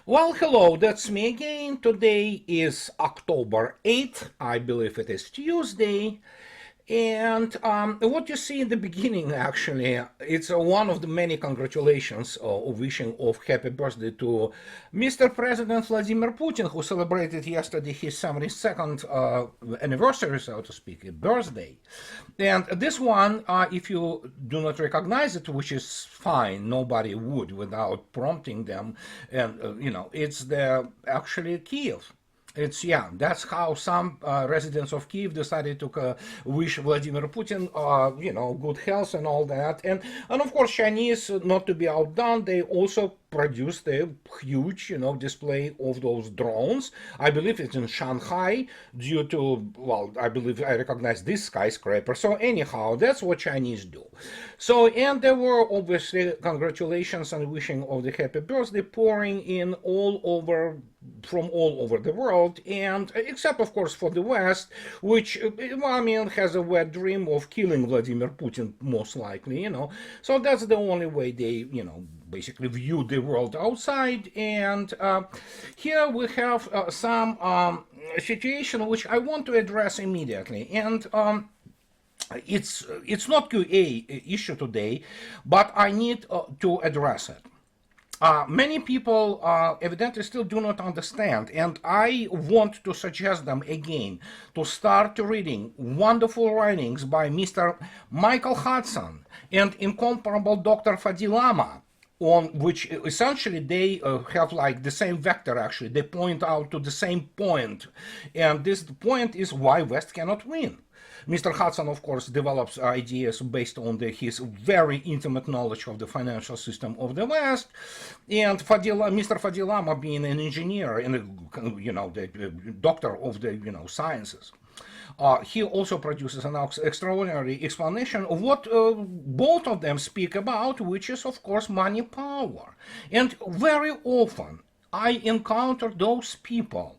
Well, hello, that's me again. Today is October 8th. I believe it is Tuesday. And what you see in the beginning, actually, it's one of the many congratulations wishing of happy birthday to Mr. President Vladimir Putin, who celebrated yesterday his 72nd anniversary, so to speak, birthday. And this one, if you do not recognize it, which is fine, nobody would without prompting them, and it's the actually Kiev. Yeah, that's how some residents of Kiev decided to wish Vladimir Putin, good health and all that. And of course, Chinese, not to be outdone, they also produced a huge, display of those drones. I believe it's in Shanghai due to, well, I believe I recognize this skyscraper. So anyhow, that's what Chinese do. So, and there were obviously congratulations and wishing of the happy birthday pouring in from all over the world, and except of course for the West, which has a wet dream of killing Vladimir Putin, most likely. So that's the only way they basically view the world outside. And here we have some situation which I want to address immediately. And it's not QA issue today, but I need to address it. Many people evidently still do not understand, and I want to suggest them again to start reading wonderful writings by Mr. Michael Hudson and incomparable Dr. Fadilama, on which essentially they have like the same vector. Actually, they point out to the same point, and this point is why West cannot win. Mr. Hudson, of course, develops ideas based on his very intimate knowledge of the financial system of the West, and Mr. Fadilama, being an engineer and the doctor of the sciences. He also produces an extraordinary explanation of what both of them speak about, which is, of course, money power. And very often I encounter those people.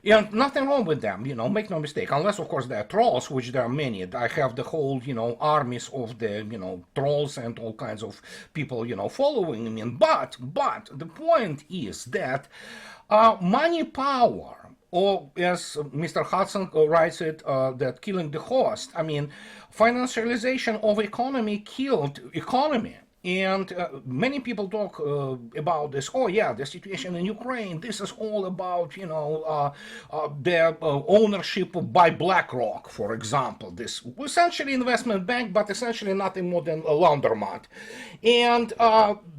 And nothing wrong with them, make no mistake, unless, of course, they're trolls, which there are many. I have the whole, armies of the, trolls and all kinds of people, following me. But the point is that money power, or as Mr. Hudson writes it, that killing the host, financialization of economy killed economy. And many people talk about this. Oh yeah, the situation in Ukraine. This is all about the ownership by BlackRock, for example. This essentially investment bank, but essentially nothing more than a laundromat. And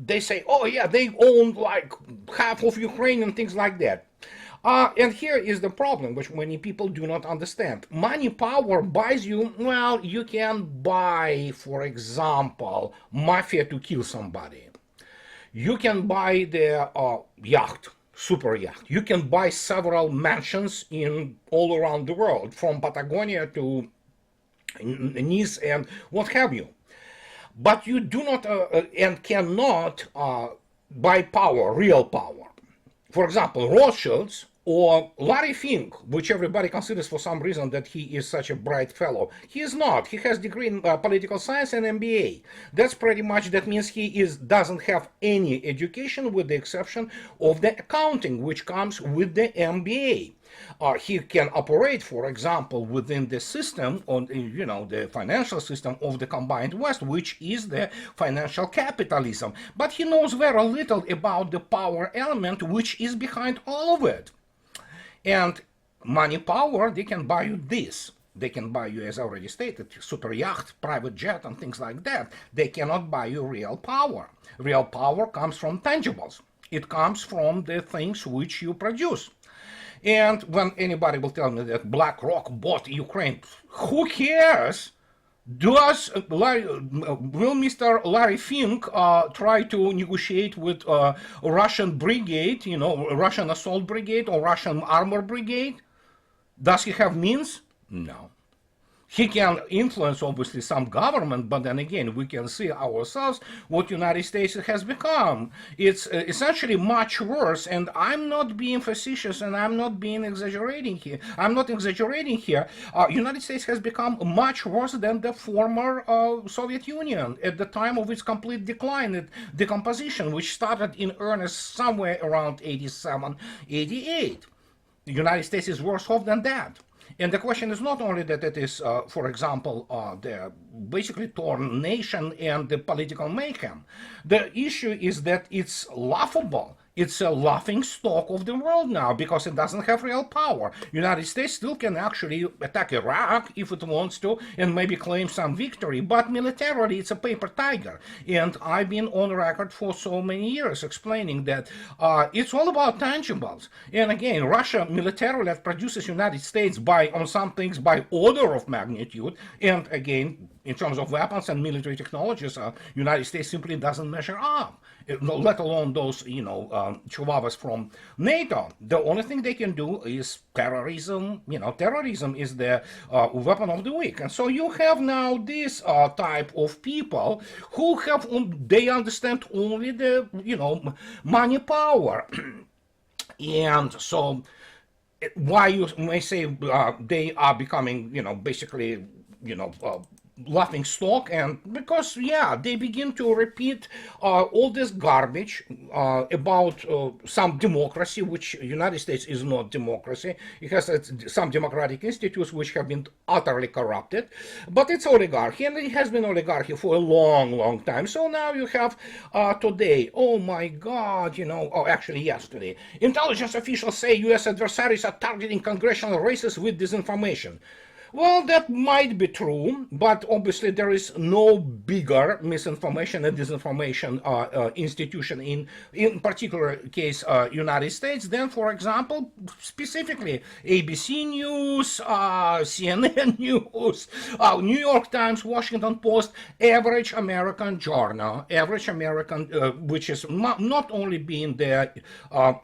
they say, oh yeah, they own like half of Ukraine and things like that. And here is the problem, which many people do not understand. Money power buys you, well, you can buy, for example, mafia to kill somebody. You can buy the yacht, super yacht. You can buy several mansions in all around the world, from Patagonia to Nice and what have you. But you do not and cannot buy power, real power. For example, Rothschilds or Larry Fink, which everybody considers for some reason that he is such a bright fellow. He is not. He has a degree in political science and MBA. That's pretty much, that means he doesn't have any education with the exception of the accounting, which comes with the MBA. He can operate, for example, within the system, on the financial system of the combined West, which is the financial capitalism. But he knows very little about the power element, which is behind all of it. And money power, they can buy you this. They can buy you, as I already stated, super yacht, private jet, and things like that. They cannot buy you real power. Real power comes from tangibles. It comes from the things which you produce. And when anybody will tell me that BlackRock bought Ukraine, who cares? Will Mr. Larry Fink try to negotiate with a Russian brigade, Russian assault brigade or Russian armor brigade? Does he have means? No. he can influence obviously some government, but then again we can see ourselves what United States has become. It's essentially much worse, and I'm not being facetious and I'm not being exaggerating here. I'm not exaggerating here. United States has become much worse than the former Soviet Union at the time of its complete decline, decomposition, which started in earnest somewhere around 87, 88. The United States is worse off than that. And the question is not only that it is, for example, the basically torn nation and the political mayhem. The issue is that it's laughable. It's a laughing stock of the world now because it doesn't have real power. United States still can actually attack Iraq if it wants to and maybe claim some victory, but militarily it's a paper tiger. And I've been on record for so many years explaining that it's all about tangibles. And again, Russia militarily produces United States by, on some things, by order of magnitude. And again, in terms of weapons and military technologies, United States simply doesn't measure up, let alone those, chihuahuas from NATO. The only thing they can do is terrorism. Terrorism is the weapon of the weak. And so you have now this type of people who have, they understand only the, money power. And so why you may say they are becoming, basically, laughing stock, and because they begin to repeat all this garbage about some democracy, which United States is not democracy. It has some democratic institutes which have been utterly corrupted, but it's oligarchy, and it has been oligarchy for a long time. So now you have today, oh my god, actually yesterday, intelligence officials say US adversaries are targeting congressional races with disinformation. Well, that might be true, but obviously there is no bigger misinformation and disinformation institution in particular case United States than, for example, specifically ABC News, CNN News, New York Times, Washington Post, average American journal, average American, which is not only being the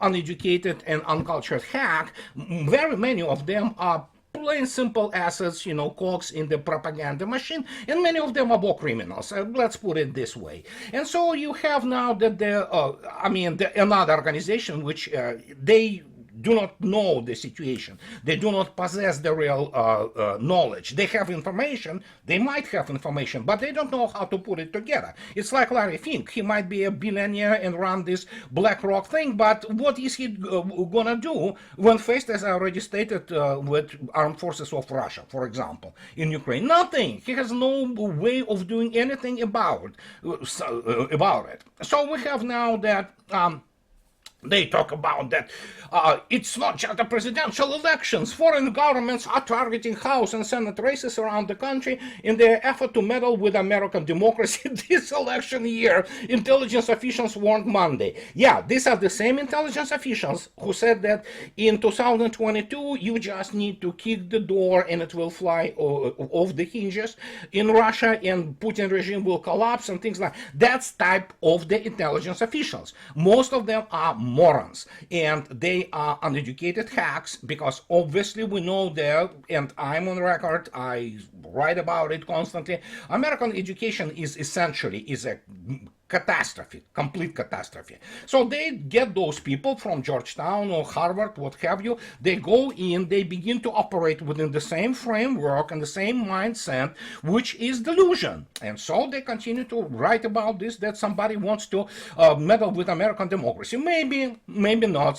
uneducated and uncultured hack, very many of them are plain simple assets, cogs in the propaganda machine, and many of them are war criminals. Let's put it this way. And so you have now that another organization which they do not know the situation. They do not possess the real knowledge. They have information, they might have information, but they don't know how to put it together. It's like Larry Fink. He might be a billionaire and run this BlackRock thing, but what is he gonna do when faced, as I already stated, with armed forces of Russia, for example, in Ukraine? Nothing. He has no way of doing anything about it. So we have now that they talk about that it's not just the presidential elections. Foreign governments are targeting House and Senate races around the country in their effort to meddle with American democracy this election year, intelligence officials warned Monday. Yeah, these are the same intelligence officials who said that in 2022 you just need to kick the door and it will fly off the hinges in Russia and Putin regime will collapse and things like that. That's type of the intelligence officials. Most of them are morons and they are uneducated hacks, because obviously we know that, and I'm on record, I write about it constantly, American education is essentially a catastrophe, complete catastrophe. So they get those people from Georgetown or Harvard, what have you, they go in, they begin to operate within the same framework and the same mindset, which is delusion. And so they continue to write about this, that somebody wants to meddle with American democracy. Maybe, maybe not.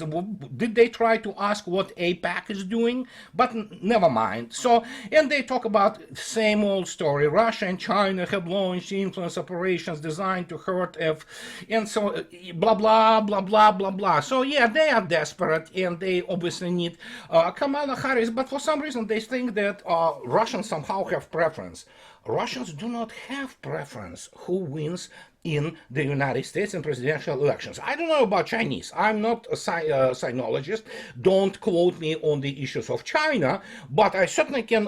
Did they try to ask what AIPAC is doing? But never mind. So, and they talk about same old story. Russia and China have launched influence operations designed to hurt and so blah blah blah blah blah blah. So yeah, they are desperate and they obviously need Kamala Harris, but for some reason they think that Russians somehow have preference. Russians do not have preference who wins in the United States in presidential elections. I don't know about Chinese. I'm not a sinologist. Don't quote me on the issues of China, but I certainly can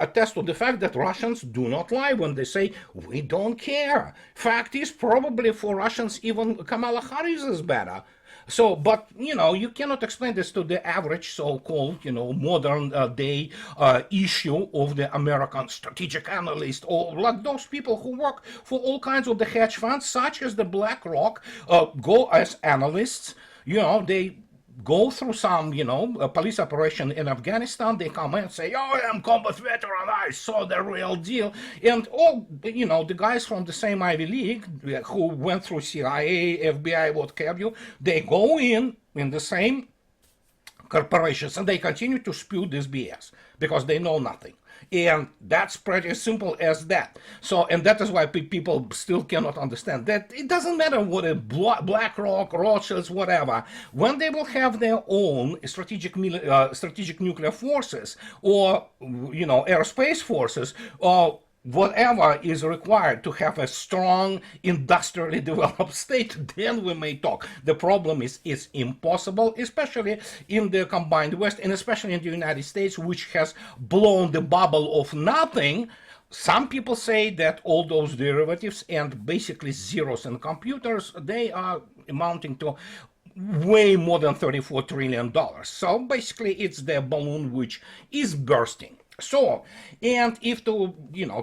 attest to the fact that Russians do not lie when they say, we don't care. Fact is, probably for Russians, even Kamala Harris is better. So, but you cannot explain this to the average so-called, modern day issue of the American strategic analyst, or like those people who work for all kinds of the hedge funds, such as the BlackRock, go as analysts. They go through some, a police operation in Afghanistan. They come in and say, "Oh, I'm combat veteran. I saw the real deal." And all, the guys from the same Ivy League who went through CIA, FBI, what have you, they go in the same corporations and they continue to spew this BS because they know nothing. And that's pretty simple as that. So, and that is why people still cannot understand that it doesn't matter what a BlackRock, Rothschilds, whatever, when they will have their own strategic nuclear forces or, aerospace forces, or whatever is required to have a strong industrially developed state, then we may talk. The problem is it's impossible, especially in the combined West and especially in the United States, which has blown the bubble of nothing. Some people say that all those derivatives and basically zeros in computers, they are amounting to way more than $34 trillion. So basically it's the balloon which is bursting. So, and if to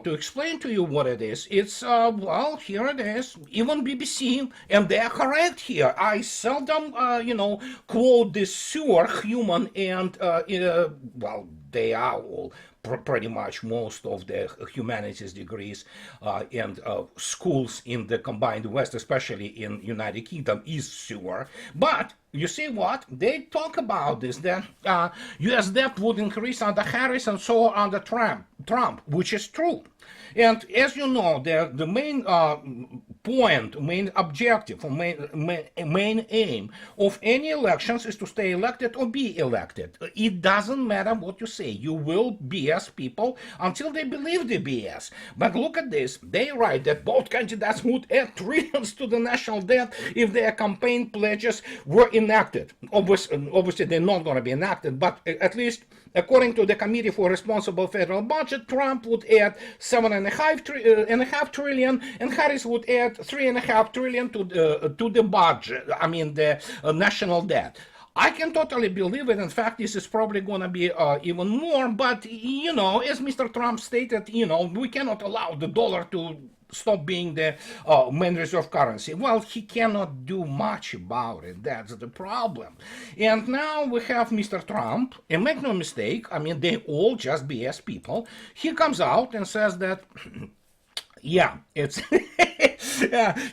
explain to you what it is, it's, well, here it is, even BBC, and they're correct here. I seldom, quote the superhuman and, well, they are all pretty much most of the humanities degrees and schools in the combined West, especially in United Kingdom, is sewer. But you see what? They talk about this, that U.S. debt would increase under Harris and so under Trump, which is true. And as you know, the main point, main objective, or main aim of any elections is to stay elected or be elected. It doesn't matter what you say. You will BS people until they believe the BS. But look at this. They write that both candidates would add trillions to the national debt if their campaign pledges were enacted. Obviously, they're not going to be enacted, but at least according to the Committee for Responsible Federal Budget, Trump would add $7.5 trillion, and Harris would add $3.5 trillion to the budget. I mean, the national debt. I can totally believe it. In fact, this is probably going to be even more. But, as Mr. Trump stated, we cannot allow the dollar to stop being the main reserve currency. Well, he cannot do much about it. That's the problem. And now we have Mr. Trump, and make no mistake, I mean, they all just BS people. He comes out and says that, yeah, it's...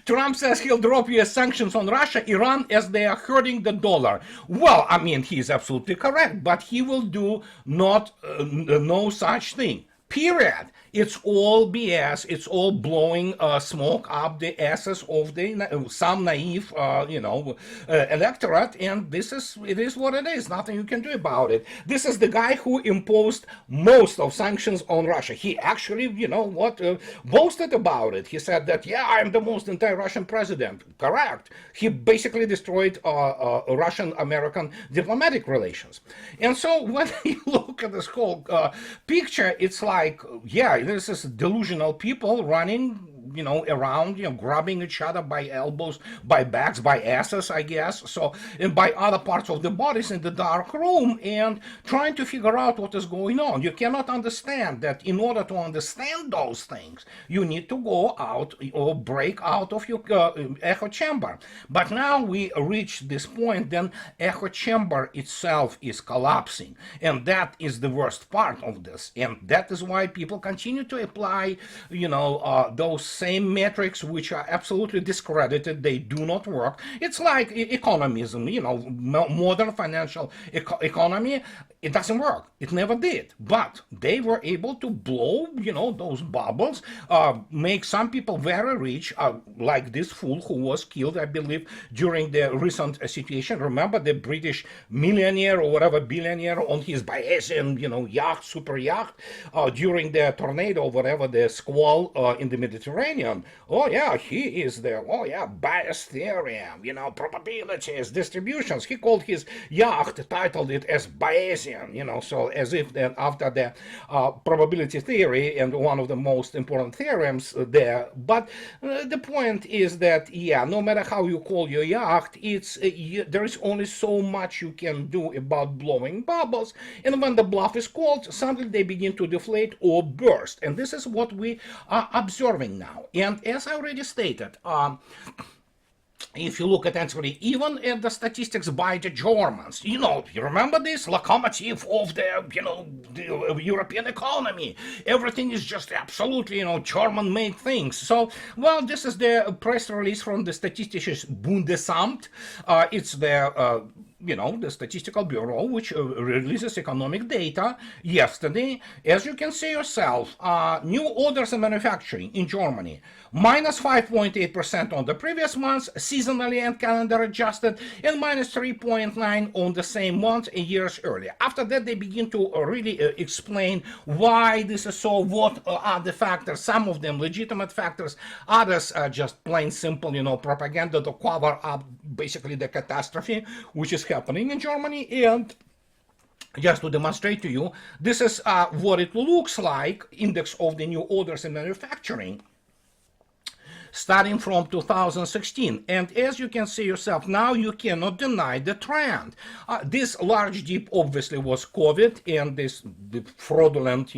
Trump says he'll drop US sanctions on Russia, Iran, as they are hurting the dollar. Well, I mean, he's absolutely correct, but he will do no such thing. Period. It's all BS. It's all blowing smoke up the asses of some naive, electorate. And it is what it is. Nothing you can do about it. This is the guy who imposed most of sanctions on Russia. He actually, boasted about it. He said that, yeah, I'm the most anti-Russian president. Correct. He basically destroyed Russian-American diplomatic relations. And so when you look at this whole picture, it's like, yeah, this is delusional people running, around, grabbing each other by elbows, by backs, by asses, I guess, so, and by other parts of the bodies in the dark room, and trying to figure out what is going on. You cannot understand that in order to understand those things, you need to go out or break out of your echo chamber. But now we reach this point, then echo chamber itself is collapsing, and that is the worst part of this, and that is why people continue to apply, those same metrics which are absolutely discredited. They do not work. It's like economism, modern financial economy. It doesn't work. It never did. But they were able to blow, those bubbles, make some people very rich, like this fool who was killed, I believe, during the recent situation. Remember the British millionaire or whatever billionaire on his Bayesian, yacht, super yacht, during the tornado, whatever, the squall in the Mediterranean. Oh yeah, he is there. Oh yeah, bias theorem, probabilities, distributions. He called his yacht, titled it as Bayesian. Gaussian, so as if then after the probability theory and one of the most important theorems there. But the point is that, yeah, no matter how you call your yacht, there is only so much you can do about blowing bubbles. And when the bluff is called, suddenly they begin to deflate or burst. And this is what we are observing now. And as I already stated, if you look at actually even at the statistics by the Germans, you remember this locomotive of the European economy. Everything is just absolutely, German-made things. So, well, this is the press release from the Statistisches Bundesamt. It's the the Statistical Bureau, which releases economic data yesterday. As you can see yourself, new orders in manufacturing in Germany, minus 5.8% on the previous months, seasonally and calendar adjusted, and minus 3.9 on the same month a years earlier. After that, they begin to really explain why this is so, what are the factors, some of them legitimate factors, others are just plain simple, propaganda to cover up basically the catastrophe which is happening in Germany. And just to demonstrate to you, this is what it looks like, index of the new orders in manufacturing, starting from 2016. And as you can see yourself, now you cannot deny the trend. This large dip obviously was COVID and this fraudulent,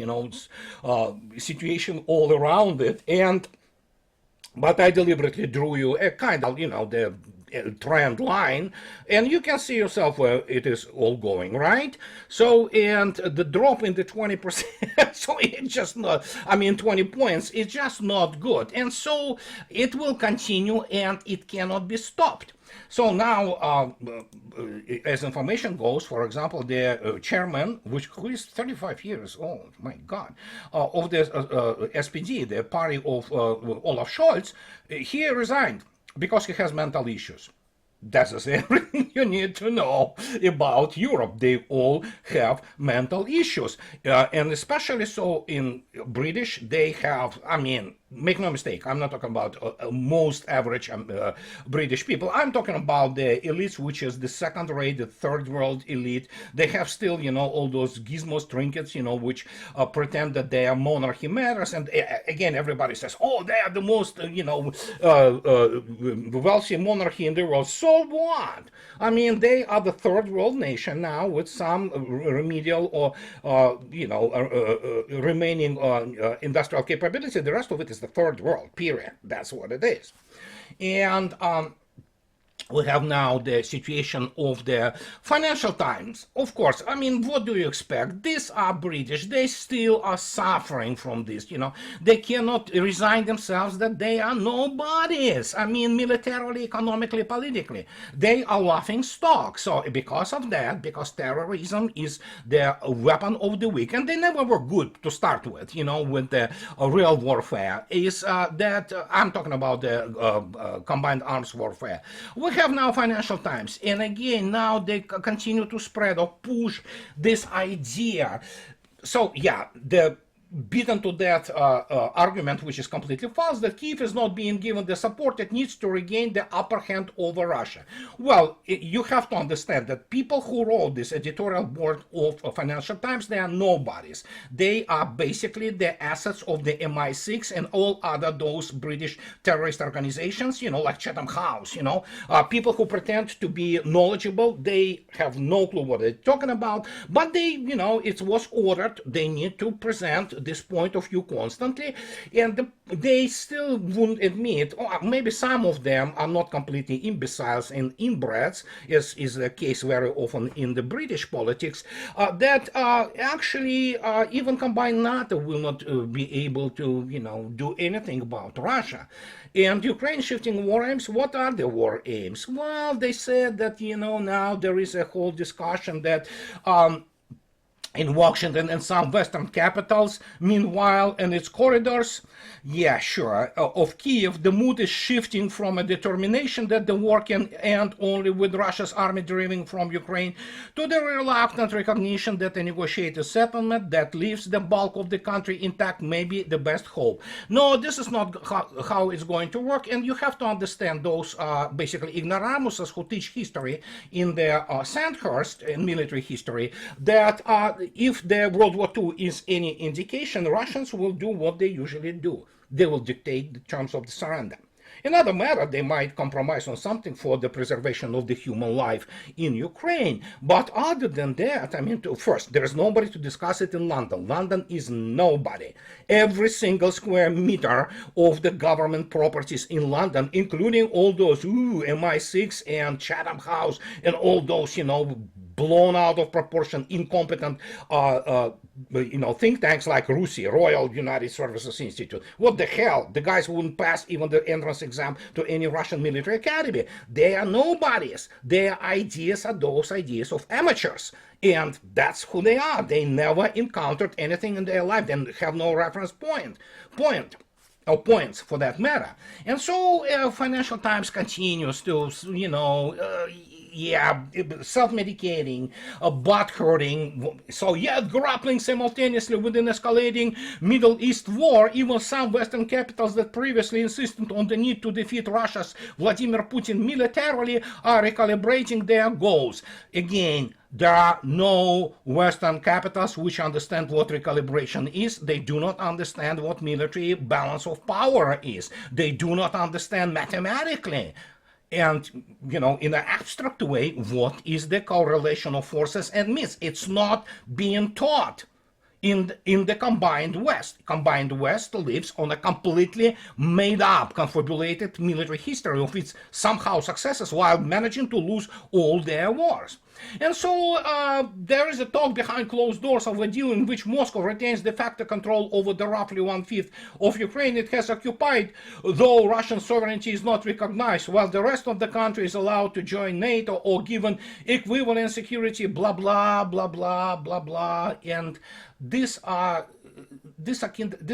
situation all around it. But I deliberately drew you a kind of, the trend line, and you can see yourself where it is all going, right? So, and the drop in the 20%, so it's just not, 20 points, it's just not good. And so it will continue and it cannot be stopped. So now, as information goes, for example, the chairman, who is 35 years old, my God, of the SPD, the party of Olaf Scholz, he resigned because he has mental issues. That is everything you need to know about Europe. They all have mental issues. And especially so in British, they have, make no mistake, I'm not talking about most average British people. I'm talking about the elites, which is the second rate, the third world elite. They have still, all those gizmos, trinkets, which pretend that they are monarchy matters. And again, everybody says, oh, they are the most, wealthy monarchy in the world. So what? They are the third world nation now with some remedial or, remaining industrial capability. The rest of it is the third world, period. That's what it is. And we have now the situation of the Financial Times. Of course, what do you expect? These are British. They still are suffering from this, They cannot resign themselves that they are nobodies. Militarily, economically, politically. They are laughing stock. So because of that, because terrorism is the weapon of the weak, and they never were good to start with, with the real warfare, is that I'm talking about the combined arms warfare. We have now Financial Times, and again, now they continue to spread or push this idea. So, yeah, the beaten to death argument, which is completely false, that Kyiv is not being given the support it needs to regain the upper hand over Russia. Well, you have to understand that people who wrote this editorial board of Financial Times, they are nobodies. They are basically the assets of the MI6 and all other those British terrorist organizations, like Chatham House, people who pretend to be knowledgeable. They have no clue what they're talking about, but they, it was ordered, they need to present this point of view constantly, and they still wouldn't admit, or maybe some of them are not completely imbeciles and inbreds, as is the case very often in the British politics, that actually even combined NATO will not be able to, do anything about Russia. And Ukraine shifting war aims, what are the war aims? Well, they said that, now there is a whole discussion that in Washington and some Western capitals, meanwhile, and its corridors, yeah, sure, of Kiev, the mood is shifting from a determination that the war can end only with Russia's army driving from Ukraine to the reluctant recognition that a negotiated settlement that leaves the bulk of the country intact may be the best hope. No, this is not how it's going to work, and you have to understand those basically ignoramuses who teach history in the Sandhurst in military history that if the World War II is any indication, Russians will do what they usually do. They will dictate the terms of the surrender. Another matter, they might compromise on something for the preservation of the human life in Ukraine. But other than that, I mean, first, there is nobody to discuss it in London. London is nobody. Every single square meter of the government properties in London, including all those MI6 and Chatham House and all those, blown out of proportion, incompetent, think tanks like RUSI, Royal United Services Institute. What the hell? The guys wouldn't pass even the entrance exam to any Russian military academy. They are nobodies. Their ideas are those ideas of amateurs. And that's who they are. They never encountered anything in their life. They have no reference point. Or points for that matter. And so Financial Times continues to, self-medicating, butt-hurting, so yet grappling simultaneously with an escalating Middle East war. Even some Western capitals that previously insisted on the need to defeat Russia's Vladimir Putin militarily are recalibrating their goals. Again, there are no Western capitals which understand what recalibration is. They do not understand what military balance of power is. They do not understand mathematically and, in an abstract way, what is the correlation of forces and means. It's not being taught in the combined West. Combined West lives on a completely made-up, confabulated military history of its somehow successes while managing to lose all their wars. And so there is a talk behind closed doors of a deal in which Moscow retains de facto control over the roughly 1/5 of Ukraine it has occupied, though Russian sovereignty is not recognized, while the rest of the country is allowed to join NATO or given equivalent security, blah, blah, blah, blah, blah, blah. And this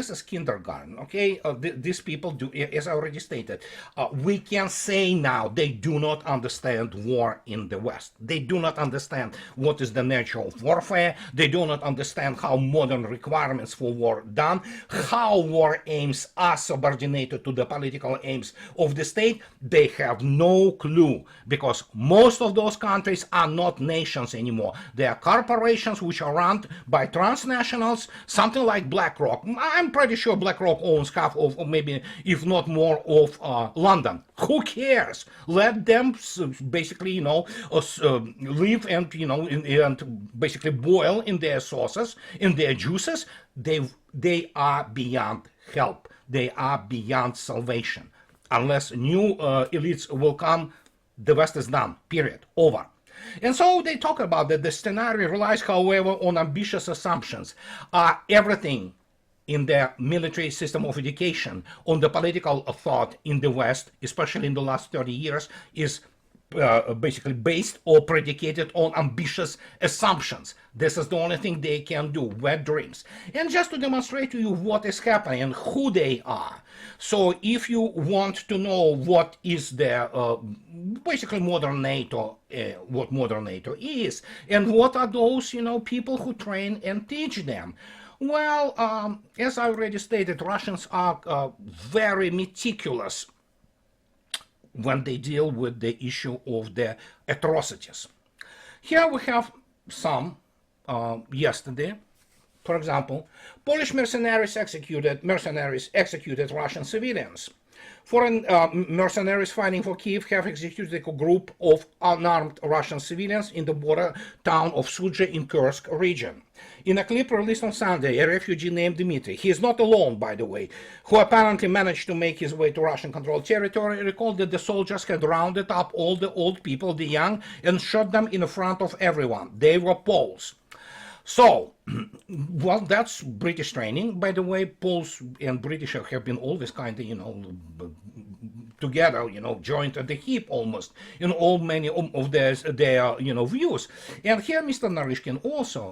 is kindergarten, okay? These people do, as I already stated, we can say now they do not understand war in the West. They do not understand what is the nature of warfare. They do not understand how modern requirements for war are done, how war aims are subordinated to the political aims of the state. They have no clue, because most of those countries are not nations anymore. They are corporations which are run by transnationals, something like BlackRock. I'm pretty sure BlackRock owns half of, or maybe if not more, of London. Who cares? Let them basically, live and, and basically boil in their sauces, in their juices. They are beyond help. They are beyond salvation. Unless new elites will come, the West is done. Period. Over. And so they talk about that the scenario relies, however, on ambitious assumptions. Everything in the military system of education, on the political thought in the West, especially in the last 30 years, is basically based or predicated on ambitious assumptions. This is the only thing they can do, wet dreams. And just to demonstrate to you what is happening and who they are. So if you want to know what is the basically modern NATO, what modern NATO is, and what are those, people who train and teach them. Well, as I already stated, Russians are very meticulous when they deal with the issue of the atrocities. Here we have some yesterday. For example, Polish mercenaries executed Russian civilians. Foreign mercenaries fighting for Kiev have executed a group of unarmed Russian civilians in the border town of Sudzha in Kursk region. In a clip released on Sunday, a refugee named Dmitry, he is not alone, by the way, who apparently managed to make his way to Russian-controlled territory, recalled that the soldiers had rounded up all the old people, the young, and shot them in front of everyone. They were Poles. So, well, that's British training. By the way, Poles and British have been always kind of, together, joined at the hip almost in all many of their views. And here Mr. Narishkin also,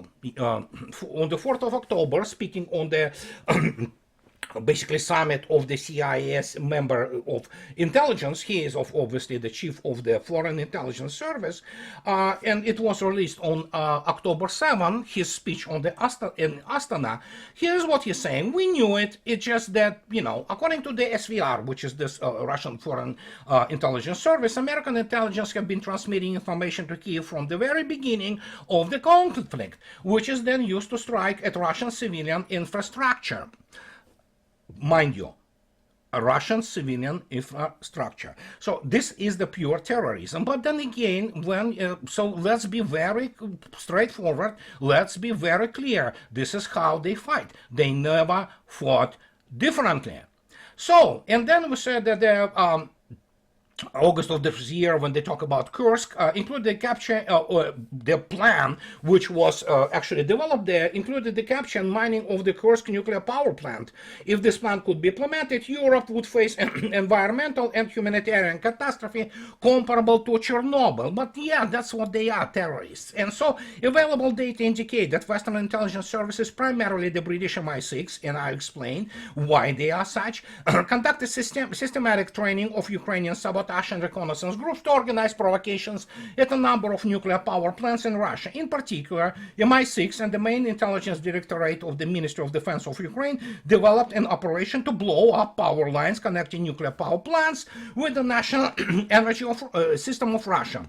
on the 4th of October, speaking on the basically summit of the CIS member of intelligence. He is obviously the chief of the Foreign Intelligence Service, and it was released on October 7, his speech on the in Astana. Here's what he's saying. We knew it. It's just that, according to the SVR, which is this Russian Foreign Intelligence Service, American intelligence have been transmitting information to Kiev from the very beginning of the conflict, which is then used to strike at Russian civilian infrastructure. Mind you, a Russian civilian infrastructure. So this is the pure terrorism. But then again, so let's be very straightforward. Let's be very clear. This is how they fight. They never fought differently. So, and then we said that the August of this year, when they talk about Kursk, included the capture, the plan, which was actually developed there, included the capture and mining of the Kursk nuclear power plant. If this plan could be implemented, Europe would face an environmental and humanitarian catastrophe comparable to Chernobyl. But yeah, that's what they are, terrorists. And so available data indicate that Western intelligence services, primarily the British MI6, and I explain why they are such, conducted systematic training of Ukrainian sabotage and reconnaissance groups to organize provocations at a number of nuclear power plants in Russia. In particular, MI6 and the main intelligence directorate of the Ministry of Defense of Ukraine developed an operation to blow up power lines connecting nuclear power plants with the national energy system of Russia.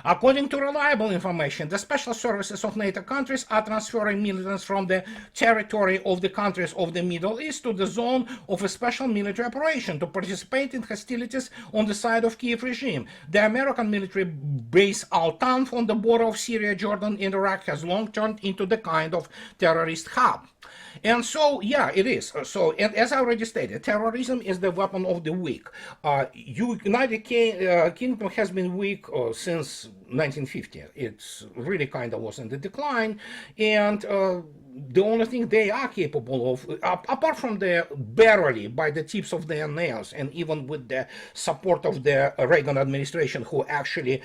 According to reliable information, the special services of NATO countries are transferring militants from the territory of the countries of the Middle East to the zone of a special military operation to participate in hostilities on the side of Kiev regime. The American military base Al-Tanf on the border of Syria, Jordan, and Iraq has long turned into the kind of terrorist hub. And so, yeah, it is. So, and as I already stated, terrorism is the weapon of the weak. United Kingdom has been weak since 1950. It's really kind of was in the decline, and the only thing they are capable of, apart from the barely by the tips of their nails, and even with the support of the Reagan administration, who actually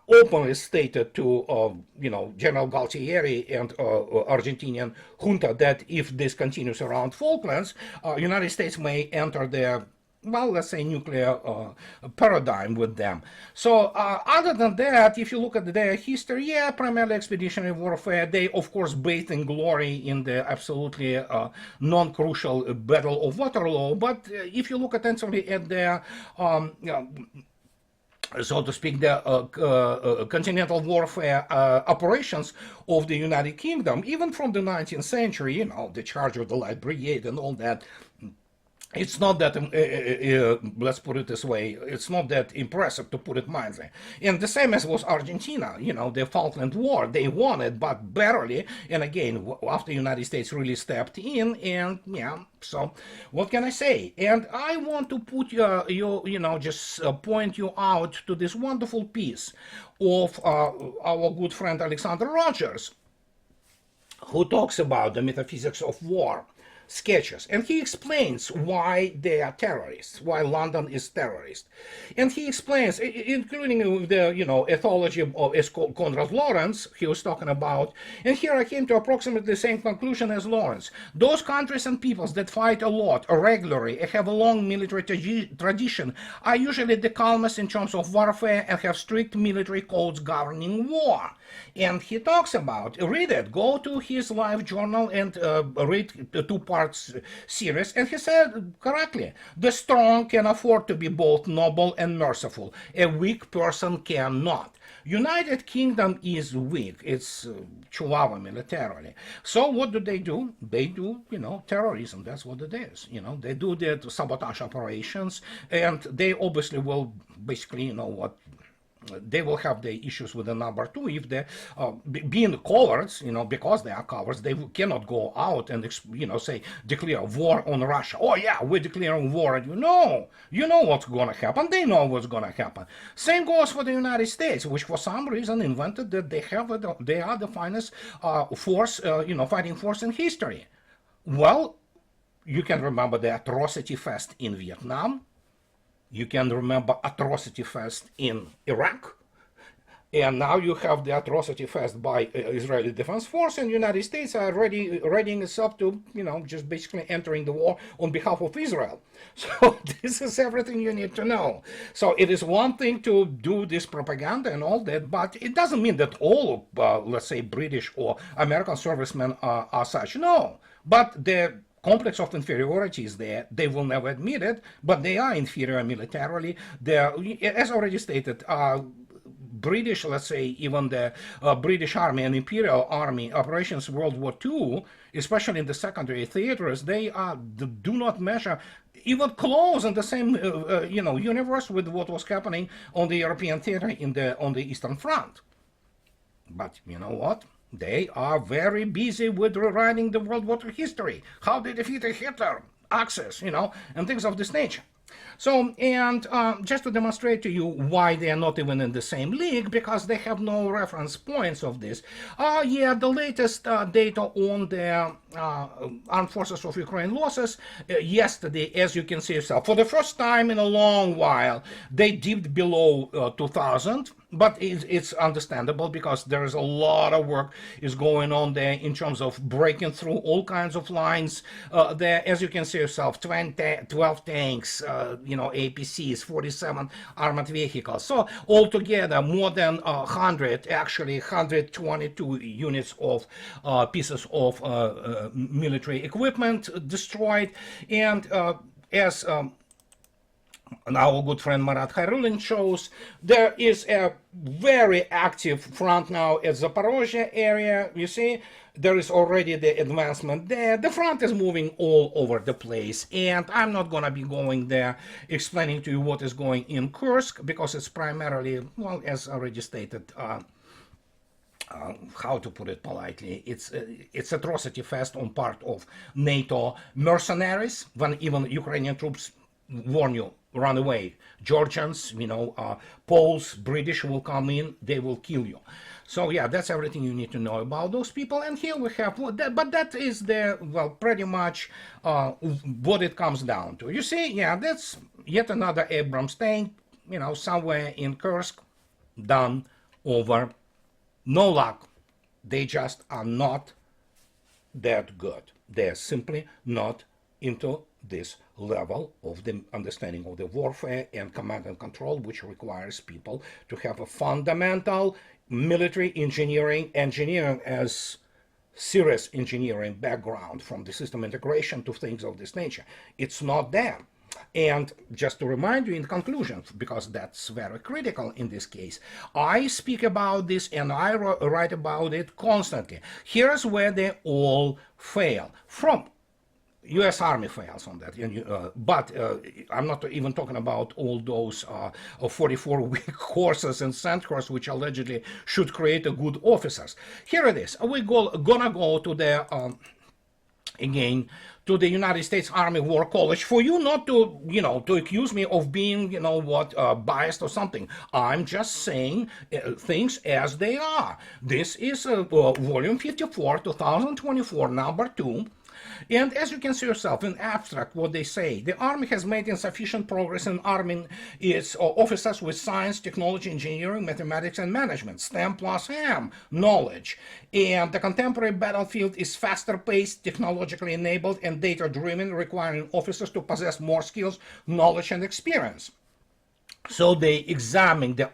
openly stated to General Galtieri and Argentinian junta that if this continues around Falklands, United States may enter the, well, let's say, nuclear paradigm with them. So other than that, if you look at their history, yeah, primarily expeditionary warfare, they of course bathe in glory in the absolutely non-crucial Battle of Waterloo. But if you look attentively at their so to speak, the continental warfare operations of the United Kingdom, even from the 19th century, the Charge of the Light Brigade and all that, it's not that, let's put it this way, it's not that impressive, to put it mildly. And the same as was Argentina, the Falkland War, they won it, but barely. And again, after the United States really stepped in, and yeah, so what can I say? And I want to put just point you out to this wonderful piece of our good friend Alexander Rogers, who talks about the metaphysics of war sketches, and he explains why they are terrorists, why London is terrorist. And he explains, including the ethology of Konrad Lorenz, he was talking about, and here I came to approximately the same conclusion as Lorenz. Those countries and peoples that fight a lot, regularly, have a long military tradition, are usually the calmest in terms of warfare and have strict military codes governing war. And he talks about, read it, go to his live journal and read the two-part series, and he said correctly, the strong can afford to be both noble and merciful. A weak person cannot. United Kingdom is weak. It's Chihuahua militarily. So what do? They do, terrorism. That's what it is. They do their sabotage operations, and they obviously will basically, they will have the issues with the number two if they, being cowards, because they are cowards, they cannot go out and, say, declare war on Russia. Oh yeah, we're declaring war, and you know what's going to happen. They know what's going to happen. Same goes for the United States, which for some reason invented that they are the finest force, fighting force in history. Well, you can remember the atrocity fest in Vietnam. You can remember Atrocity Fest in Iraq. And now you have the atrocity fest by Israeli Defense Force, and the United States are readying itself to, just basically entering the war on behalf of Israel. So this is everything you need to know. So it is one thing to do this propaganda and all that, but it doesn't mean that all, let's say, British or American servicemen are such. No, but the complex of inferiority is there. They will never admit it, but they are inferior militarily. They're, as already stated, British, let's say, even the British Army and Imperial Army operations World War II, especially in the secondary theaters, they do not measure even close in the same universe with what was happening on the European theater on the Eastern Front. But you know what? They are very busy with rewriting the World War II history, how they defeated Hitler, Axis, and things of this nature. So, and just to demonstrate to you why they are not even in the same league, because they have no reference points of this. Yeah, the latest data on the Armed Forces of Ukraine losses yesterday, as you can see yourself, for the first time in a long while, they dipped below 2,000. But it's understandable because there is a lot of work is going on there in terms of breaking through all kinds of lines. There, as you can see yourself, 12 tanks, APCs, 47 armored vehicles. So altogether, more than 100, actually 122 units of pieces of military equipment destroyed. And as and our good friend Marat Khairulin shows, there is a very active front now at Zaporozhye area. You see, there is already the advancement there. The front is moving all over the place, and I'm not going to be going there explaining to you what is going in Kursk, because it's primarily, well, as already stated, how to put it politely, it's atrocity fest on part of NATO mercenaries, when even Ukrainian troops warn you, run away. Georgians, Poles, British will come in, they will kill you. So yeah, that's everything you need to know about those people. And here we have, but that is pretty much what it comes down to. You see, yeah, that's yet another Abrams tank, somewhere in Kursk, done, over. No luck. They just are not that good. They're simply not into this level of the understanding of the warfare and command and control, which requires people to have a fundamental military engineering as serious engineering background, from the system integration to things of this nature. It's not there. And just to remind you in conclusion, because that's very critical in this case, I speak about this and I write about it constantly. Here's where they all fail. From U.S. Army fails on that, but I'm not even talking about all those 44-week courses and courses which allegedly should create a good officers. Here it is. We're gonna go to the again to the United States Army War College for you not to to accuse me of being biased or something. I'm just saying things as they are. This is volume 54, 2024, number 2. And as you can see yourself, in abstract, what they say, the Army has made insufficient progress in arming its officers with science, technology, engineering, mathematics, and management, STEM plus AM knowledge. And the contemporary battlefield is faster paced, technologically enabled, and data driven, requiring officers to possess more skills, knowledge, and experience. So they examined the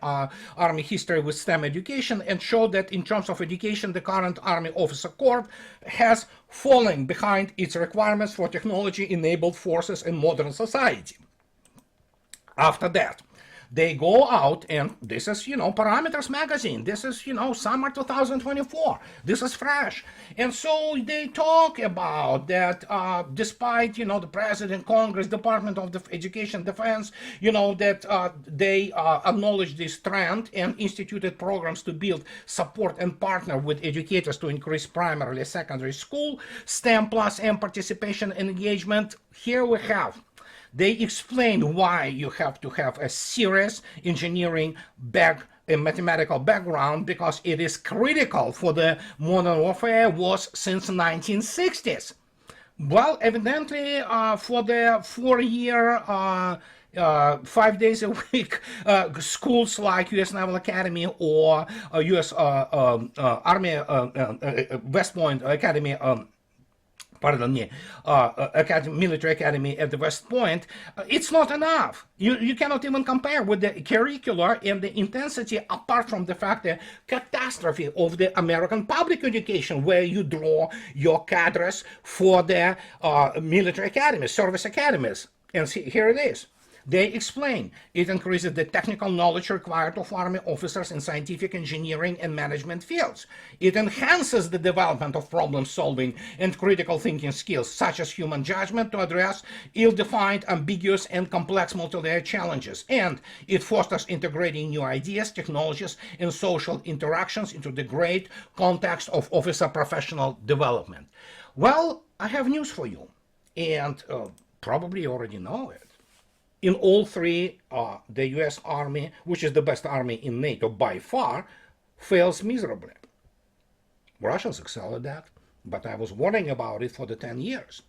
Army history with STEM education and showed that in terms of education, the current Army Officer Corps has fallen behind its requirements for technology-enabled forces in modern society. After that, they go out, and this is, Parameters magazine. This is, summer 2024. This is fresh. And so they talk about that despite, the President, Congress, Department of Education, Defense, that they acknowledge this trend and instituted programs to build, support, and partner with educators to increase primarily secondary school, STEM plus M participation and engagement. Here we have. They explain why you have to have a serious engineering a mathematical background, because it is critical for the modern warfare was since 1960s. Well, evidently, for the 4-year 5 days a week, schools like U.S. Naval Academy or U.S. Army West Point Academy. Pardon me, military academy at the West Point, it's not enough. You cannot even compare with the curricular and the intensity, apart from the fact the catastrophe of the American public education, where you draw your cadres for the military academies, service academies. And see, here it is. They explain it increases the technical knowledge required of Army officers in scientific, engineering, and management fields. It enhances the development of problem-solving and critical thinking skills, such as human judgment, to address ill-defined, ambiguous, and complex multi-layer challenges. And it fosters integrating new ideas, technologies, and social interactions into the great context of officer professional development. Well, I have news for you, and probably you already know it. In all three, the US Army, which is the best army in NATO by far, fails miserably. Russians excel at that, but I was warning about it for the 10 years.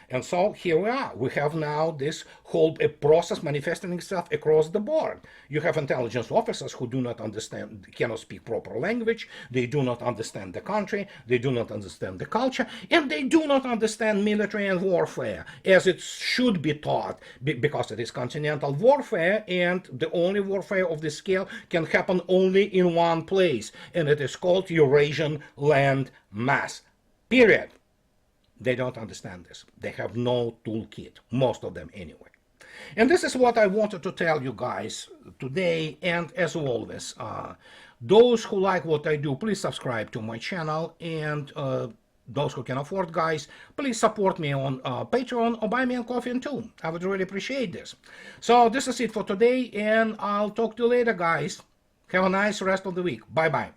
And so here we are. We have now this whole process manifesting itself across the board. You have intelligence officers who do not understand, cannot speak proper language, they do not understand the country, they do not understand the culture, and they do not understand military and warfare as it should be taught, because it is continental warfare, and the only warfare of this scale can happen only in one place, and it is called Eurasian land mass. Period. They don't understand this. They have no toolkit, most of them anyway. And this is what I wanted to tell you guys today. And as always, those who like what I do, please subscribe to my channel. And those who can afford, guys, please support me on Patreon or buy me a coffee too. I would really appreciate this. So this is it for today, and I'll talk to you later, guys. Have a nice rest of the week. Bye-bye.